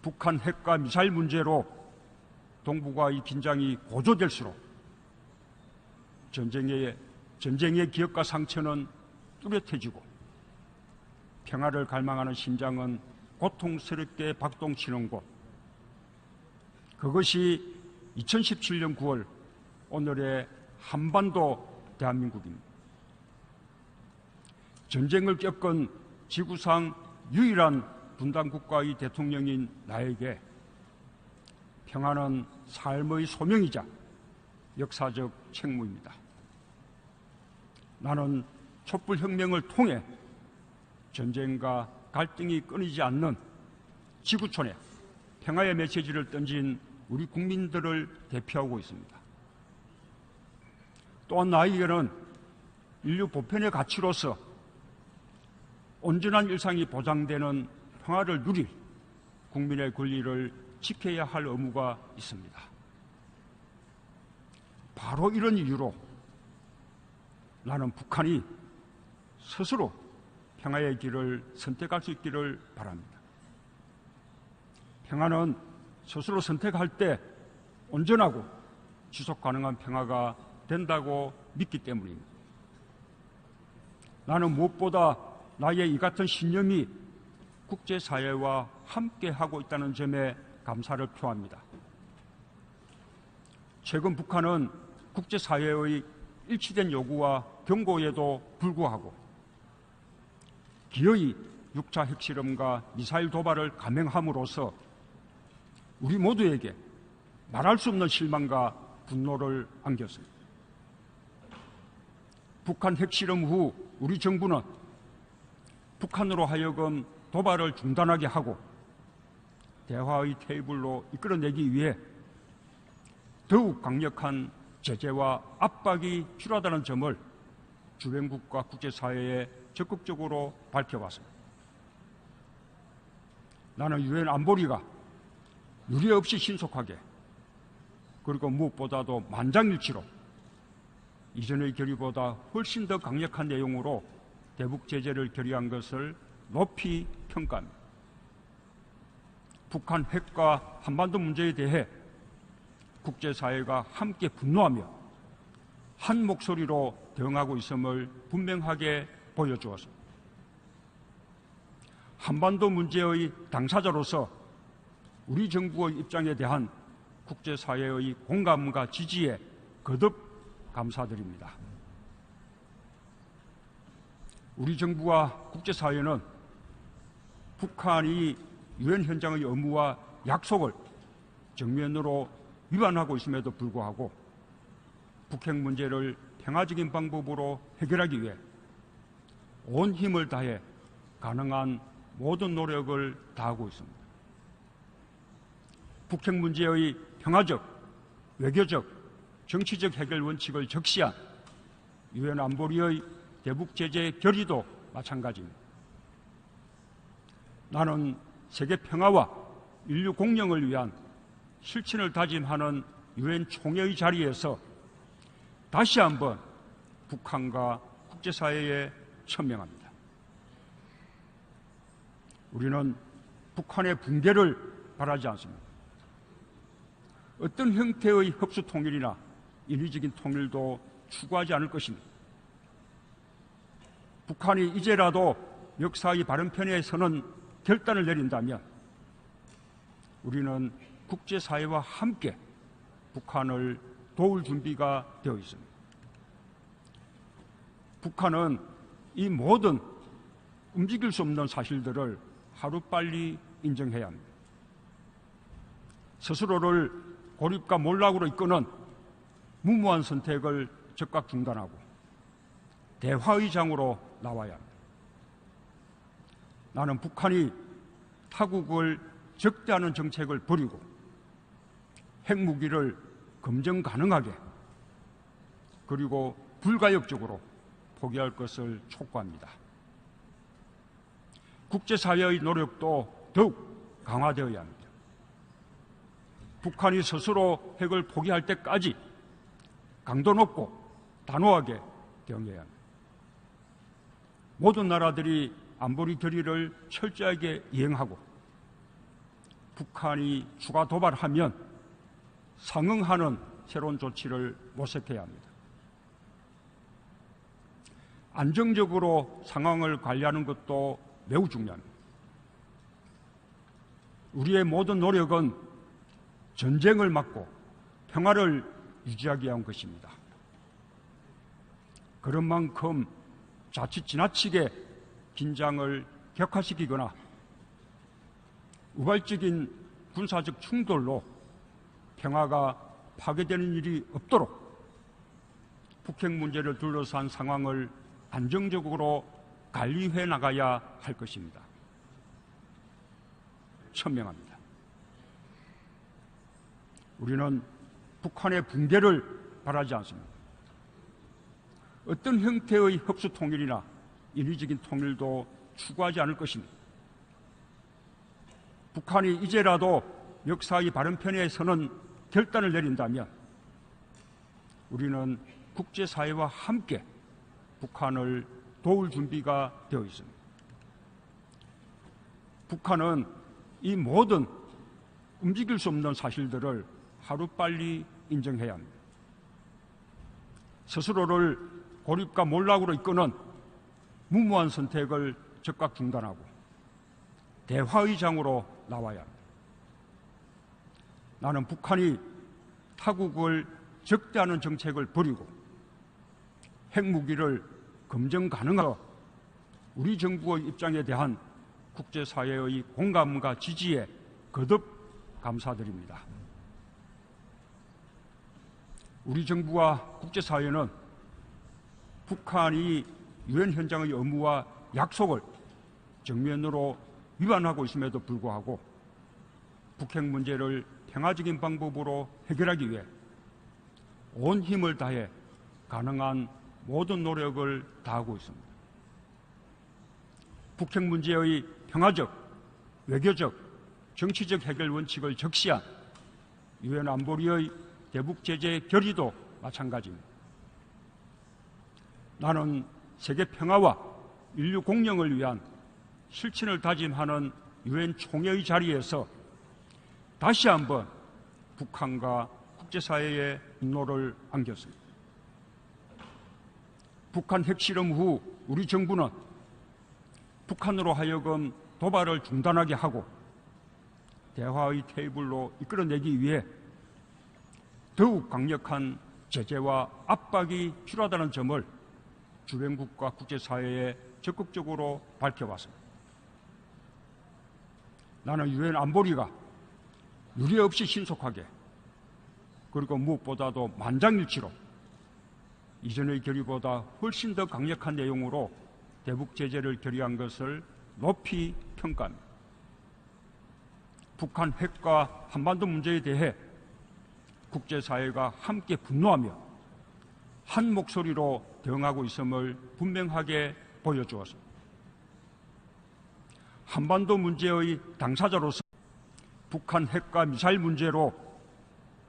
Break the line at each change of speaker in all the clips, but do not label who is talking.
북한 핵과 미사일 문제로 동북아의 긴장이 고조될수록 전쟁의 기억과 상처는 뚜렷해지고 평화를 갈망하는 심장은 고통스럽게 박동치는 곳, 그것이 2017년 9월 오늘의 한반도 대한민국입니다. 전쟁을 겪은 지구상 유일한 분단국가의 대통령인 나에게 평화는 삶의 소명이자 역사적 책무입니다. 나는 촛불혁명을 통해 전쟁과 갈등이 끊이지 않는 지구촌에 평화의 메시지를 던진 우리 국민들을 대표하고 있습니다. 또한 나에게는 인류 보편의 가치로서 온전한 일상이 보장되는 평화를 누릴 국민의 권리를 지켜야 할 의무가 있습니다. 바로 이런 이유로 나는 북한이 스스로 평화의 길을 선택할 수 있기를 바랍니다. 평화는 스스로 선택할 때 온전하고 지속 가능한 평화가 된다고 믿기 때문입니다. 나는 무엇보다 나의 이 같은 신념이 국제사회와 함께하고 있다는 점에 감사를 표합니다. 최근 북한은 국제사회의 일치된 요구와 경고에도 불구하고 기어이 6차 핵실험과 미사일 도발을 감행함으로써 우리 모두에게 말할 수 없는 실망과 분노를 안겼습니다. 북한 핵실험 후 우리 정부는 북한으로 하여금 도발을 중단하게 하고 대화의 테이블로 이끌어내기 위해 더욱 강력한 제재와 압박이 필요하다는 점을 주변국과 국제사회에 적극적으로 밝혀왔습니다. 나는 유엔 안보리가 유례 없이 신속하게 그리고 무엇보다도 만장일치로 이전의 결의보다 훨씬 더 강력한 내용으로 대북 제재를 결의한 것을 높이 평가합니다. 북한 핵과 한반도 문제에 대해 국제사회가 함께 분노하며 한 목소리로 대응하고 있음을 분명하게 보여주었습니다. 한반도 문제의 당사자로서 우리 정부의 입장에 대한 국제사회의 공감과 지지에 거듭 감사드립니다. 우리 정부와 국제사회는 북한이 유엔 현장의 의무와 약속을 정면으로 위반하고 있음에도 불구하고 북핵 문제를 평화적인 방법으로 해결하기 위해 온 힘을 다해 가능한 모든 노력을 다하고 있습니다. 북핵 문제의 평화적, 외교적, 정치적 해결 원칙을 적시한 유엔 안보리의 대북 제재 결의도 마찬가지입니다. 나는 세계 평화와 인류 공영을 위한 실천을 다짐하는 유엔 총회의 자리에서 다시 한번 북한과 국제사회에 천명합니다. 우리는 북한의 붕괴를 바라지 않습니다. 어떤 형태의 흡수 통일이나 인위적인 통일도 추구하지 않을 것입니다. 북한이 이제라도 역사의 바른 편에 서는 결단을 내린다면 우리는 국제사회와 함께 북한을 도울 준비가 되어 있습니다. 북한은 이 모든 움직일 수 없는 사실들을 하루빨리 인정해야 합니다. 스스로를 고립과 몰락으로 이끄는 무모한 선택을 즉각 중단하고 대화의 장으로 나와야 합니다. 나는 북한이 타국을 적대하는 정책을 버리고 핵무기를 검증 가능하게 그리고 불가역적으로 포기할 것을 촉구합니다. 국제사회의 노력도 더욱 강화되어야 합니다. 북한이 스스로 핵을 포기할 때까지 강도 높고 단호하게 대응해야 합니다. 모든 나라들이 안보리 결의를 철저하게 이행하고 북한이 추가 도발하면 상응하는 새로운 조치를 모색해야 합니다. 안정적으로 상황을 관리하는 것도 매우 중요합니다. 우리의 모든 노력은 전쟁을 막고 평화를 유지하기 위한 것입니다. 그런 만큼 자칫 지나치게 긴장을 격화시키거나 우발적인 군사적 충돌로 평화가 파괴되는 일이 없도록 북핵 문제를 둘러싼 상황을 안정적으로 관리해 나가야 할 것입니다. 천명합니다. 우리는 북한의 붕괴를 바라지 않습니다. 어떤 형태의 흡수 통일이나 인위적인 통일도 추구하지 않을 것입니다. 북한이 이제라도 역사의 바른 편에 서는 결단을 내린다면 우리는 국제사회와 함께 북한을 도울 준비가 되어 있습니다. 북한은 이 모든 움직일 수 없는 사실들을 하루빨리 인정해야 합니다. 스스로를 고립과 몰락으로 이끄는 무모한 선택을 즉각 중단하고 대화의 장으로 나와야 합니다. 나는 북한이 타국을 적대하는 정책을 버리고 핵무기를 검증 가능한 우리 정부의 입장에 대한 국제사회의 공감과 지지에 거듭 감사드립니다. 우리 정부와 국제사회는 북한이 유엔 현장의 의무와 약속을 정면으로 위반하고 있음에도 불구하고 북핵 문제를 평화적인 방법으로 해결하기 위해 온 힘을 다해 가능한 모든 노력을 다하고 있습니다. 북핵 문제의 평화적, 외교적, 정치적 해결 원칙을 적시한 유엔 안보리의 대북 제재 결의도 마찬가지입니다. 나는 세계 평화와 인류 공영을 위한 실천을 다짐하는 유엔 총회의 자리에서 다시 한번 북한과 국제사회에 분노를 안겼습니다. 북한 핵실험 후 우리 정부는 북한으로 하여금 도발을 중단하게 하고 대화의 테이블로 이끌어내기 위해 더욱 강력한 제재와 압박이 필요하다는 점을 주변국과 국제사회에 적극적으로 밝혀왔습니다. 나는 유엔 안보리가 유례 없이 신속하게 그리고 무엇보다도 만장일치로 이전의 결의보다 훨씬 더 강력한 내용으로 대북 제재를 결의한 것을 높이 평가합니다. 북한 핵과 한반도 문제에 대해 국제사회가 함께 분노하며 한 목소리로 대응하고 있음을 분명하게 보여주었습니다. 한반도 문제의 당사자로서 북한 핵과 미사일 문제로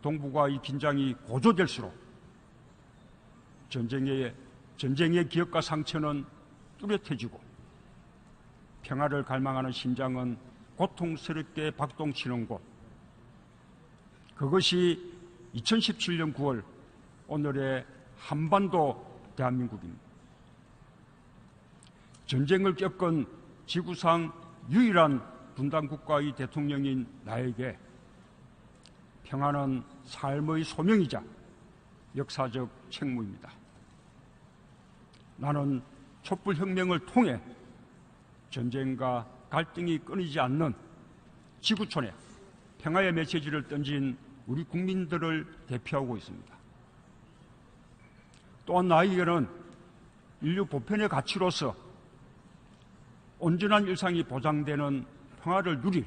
동북아의 긴장이 고조될수록 전쟁의 기억과 상처는 뚜렷해지고 평화를 갈망하는 심장은 고통스럽게 박동치는 곳, 그것이 2017년 9월 오늘의 한반도 대한민국입니다. 전쟁을 겪은 지구상 유일한 분단 국가의 대통령인 나에게 평화는 삶의 소명이자 역사적 책무입니다. 나는 촛불혁명을 통해 전쟁과 갈등이 끊이지 않는 지구촌에 평화의 메시지를 던진 우리 국민들을 대표하고 있습니다. 또한 나에게는 인류 보편의 가치로서 온전한 일상이 보장되는 평화를 누릴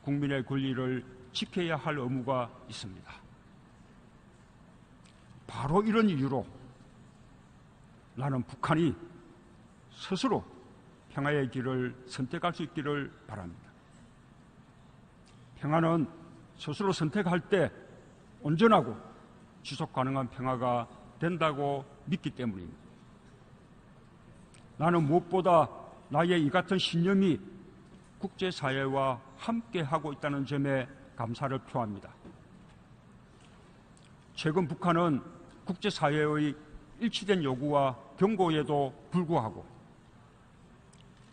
국민의 권리를 지켜야 할 의무가 있습니다. 바로 이런 이유로 나는 북한이 스스로 평화의 길을 선택할 수 있기를 바랍니다. 평화는 스스로 선택할 때 온전하고 지속 가능한 평화가 된다고 믿기 때문입니다. 나는 무엇보다 나의 이 같은 신념이 국제사회와 함께하고 있다는 점에 감사를 표합니다. 최근 북한은 국제사회의 일치된 요구와 경고에도 불구하고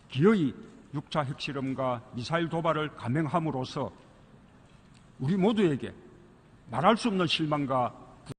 기어이 6차 핵실험과 미사일 도발을 감행함으로써 우리 모두에게 말할 수 없는 실망과